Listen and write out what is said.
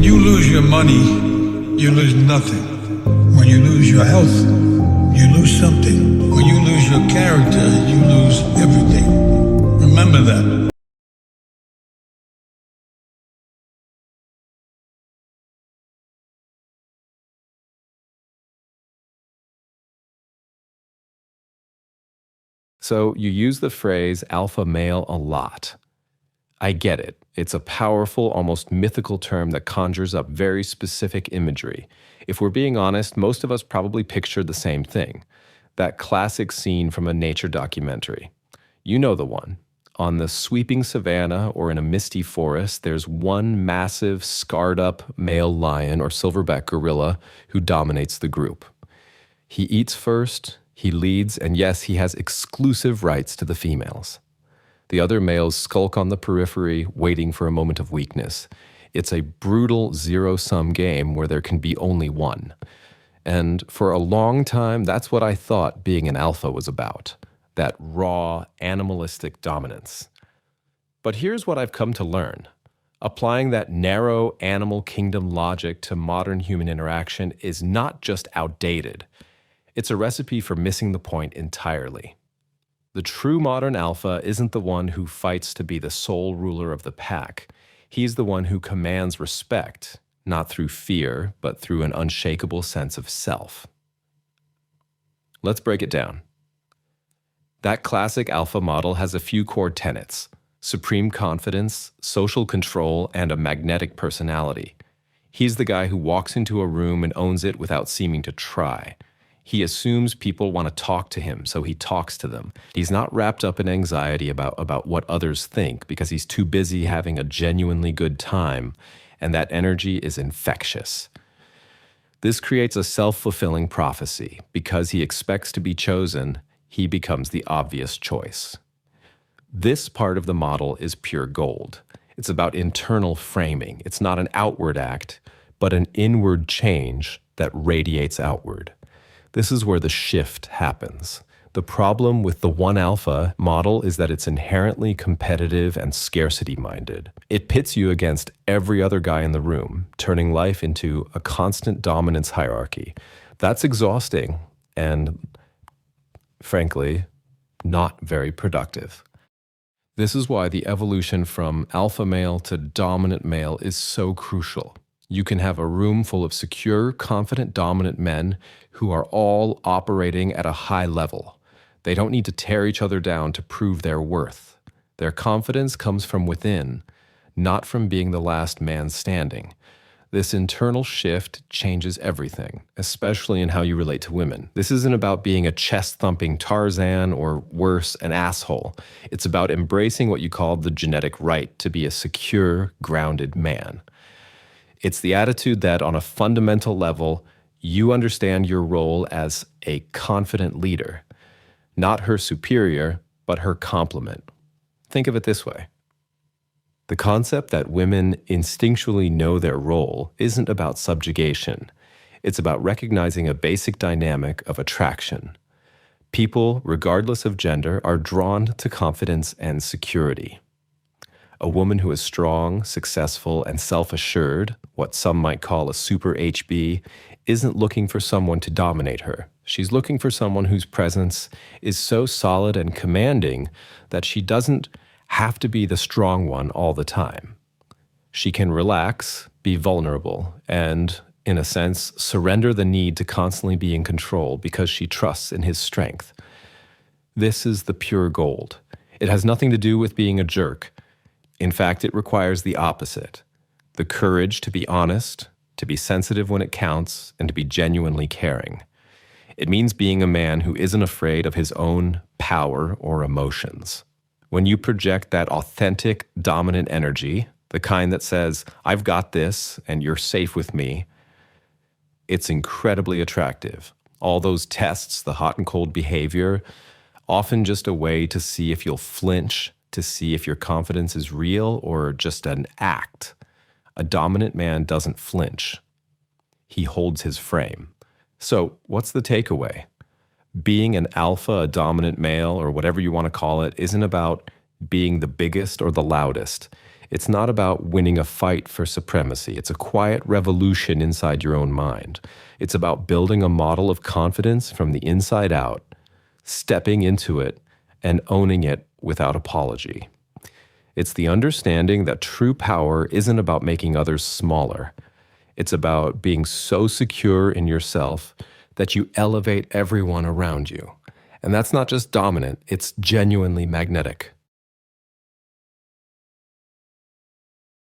you lose your money, you lose nothing. When you lose your health, you lose something. When you lose your character, you lose everything. Remember that. So you use the phrase alpha male a lot. I get it. It's a powerful, almost mythical term that conjures up very specific imagery. If we're being honest, most of us probably pictured the same thing. That classic scene from a nature documentary. You know the one. On the sweeping savanna or in a misty forest, there's one massive, scarred up male lion or silverback gorilla who dominates the group. He eats first, he leads, and yes, he has exclusive rights to the females. The other males skulk on the periphery, waiting for a moment of weakness. It's a brutal zero-sum game where there can be only one. And for a long time, that's what I thought being an alpha was about. That raw, animalistic dominance. But here's what I've come to learn. Applying that narrow animal kingdom logic to modern human interaction is not just outdated. It's a recipe for missing the point entirely. The true modern alpha isn't the one who fights to be the sole ruler of the pack. He's the one who commands respect, not through fear, but through an unshakable sense of self. Let's break it down. That classic alpha model has a few core tenets: supreme confidence, social control, and a magnetic personality. He's the guy who walks into a room and owns it without seeming to try. He assumes people want to talk to him, so he talks to them. He's not wrapped up in anxiety about what others think because he's too busy having a genuinely good time, and that energy is infectious. This creates a self-fulfilling prophecy. Because he expects to be chosen, he becomes the obvious choice. This part of the model is pure gold. It's about internal framing. It's not an outward act, but an inward change that radiates outward. This is where the shift happens. The problem with the one alpha model is that it's inherently competitive and scarcity-minded. It pits you against every other guy in the room, turning life into a constant dominance hierarchy. That's exhausting and, frankly, not very productive. This is why the evolution from alpha male to dominant male is so crucial. You can have a room full of secure, confident, dominant men who are all operating at a high level. They don't need to tear each other down to prove their worth. Their confidence comes from within, not from being the last man standing. This internal shift changes everything, especially in how you relate to women. This isn't about being a chest-thumping Tarzan or, worse, an asshole. It's about embracing what you call the genetic right to be a secure, grounded man. It's the attitude that, on a fundamental level, you understand your role as a confident leader. Not her superior, but her complement. Think of it this way. The concept that women instinctually know their role isn't about subjugation. It's about recognizing a basic dynamic of attraction. People, regardless of gender, are drawn to confidence and security. A woman who is strong, successful, and self-assured, what some might call a super HB, isn't looking for someone to dominate her. She's looking for someone whose presence is so solid and commanding that she doesn't have to be the strong one all the time. She can relax, be vulnerable, and, in a sense, surrender the need to constantly be in control because she trusts in his strength. This is the pure gold. It has nothing to do with being a jerk. In fact, it requires the opposite: the courage to be honest, to be sensitive when it counts, and to be genuinely caring. It means being a man who isn't afraid of his own power or emotions. When you project that authentic, dominant energy, the kind that says, "I've got this, and you're safe with me," it's incredibly attractive. All those tests, the hot and cold behavior, often just a way to see if you'll flinch, to see if your confidence is real or just an act. A dominant man doesn't flinch. He holds his frame. So, what's the takeaway? Being an alpha, a dominant male, or whatever you want to call it, isn't about being the biggest or the loudest. It's not about winning a fight for supremacy. It's a quiet revolution inside your own mind. It's about building a model of confidence from the inside out, stepping into it, and owning it without apology. It's the understanding that true power isn't about making others smaller. It's about being so secure in yourself that you elevate everyone around you. And that's not just dominant, it's genuinely magnetic.